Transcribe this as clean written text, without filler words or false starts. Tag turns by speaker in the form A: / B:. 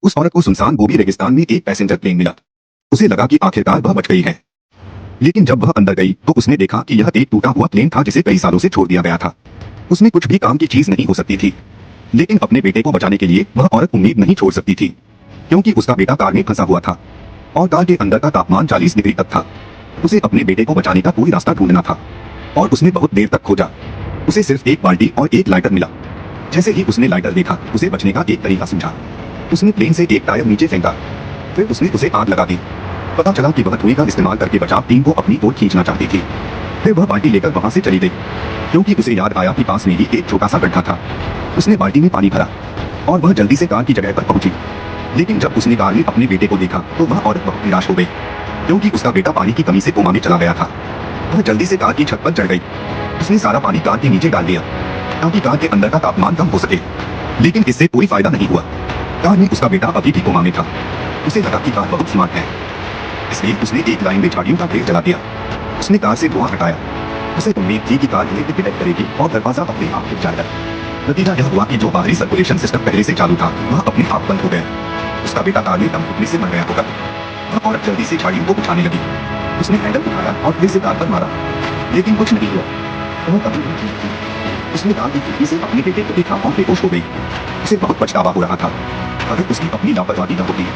A: उस औरत को सुनसान गोबी रेगिस्तान में एक पैसेंजर प्लेन मिला। उसे लगा कि आखिरकार वह बच गई है। लेकिन जब वह अंदर गई तो उसने देखा कि यह एक टूटा हुआ प्लेन था जिसे कई सालों से छोड़ दिया गया था। उसमें कुछ भी काम की चीज नहीं हो सकती थी। लेकिन अपने बेटे को बचाने के लिए वह औरत उम्मीद नहीं छोड़ सकती थी, क्योंकि उसका बेटा कार में फंसा हुआ था और कार के अंदर का तापमान 40 डिग्री तक था। उसे अपने बेटे को बचाने का कोई रास्ता ढूंढना था और उसने बहुत देर तक खोजा। उसे सिर्फ एक बाल्टी और एक लाइटर मिला। जैसे ही उसने लाइटर देखा, उसे बचने का एक तरीका सूझा। उसने प्लेन से एक टायर नीचे फेंका, फिर उसने उसे आग लगा दी। पता चला कि वह धुएं का इस्तेमाल करके बचाव टीम को अपनी ओर खींचना चाहती थी। फिर वह बाल्टी लेकर वहां से चली गई, क्योंकि उसे याद आया कि पास में ही एक छोटा सा गड्ढा था। उसने बाल्टी में पानी भरा और वह जल्दी से कार की जगह पर पहुंची। लेकिन जब उसने कार में अपने बेटे को देखा तो वह औरत बहुत निराश हो गई, क्योंकि उसका बेटा पानी की कमी से कोमा में चला गया था। वह जल्दी से कार की छत पर चढ़ गई। उसने सारा पानी कार के नीचे डाल दिया ताकि कार के अंदर का तापमान कम हो सके। लेकिन इससे कोई फायदा नहीं हुआ। कार में उसका बेटा अभी भी कोमा में था। उसे लगा कि कार बहुत स्मार्ट है, इसलिए उसने एक लाइन में झाड़ियों का ढेर जला दिया। उसने कार से धुआं हटाया। उसे उम्मीद थी कि कार इलेक्ट्रिक डिटेक्ट करेगी और दरवाजा अपने आप खुल जाएगा। नतीजा यह हुआ कि जो बाहरी सर्कुलेशन सिस्टम पहले से चालू था वह अपने आप बंद हो गया। उसका बेटा कार में दम घुटने से मर गया होगा। वह औरत जल्दी से झाड़ियों को उठाने लगी। उसने हैंडल उठाया और फिर से कार पर मारा, लेकिन कुछ नहीं हुआ। वह कभी नहीं थी। उसने कार की खिड़की से अपने बेटे को देखा और बेहोश हो गई। उसे बहुत पछतावा हो रहा था। अगर उसकी अपनी लापरवाही न होती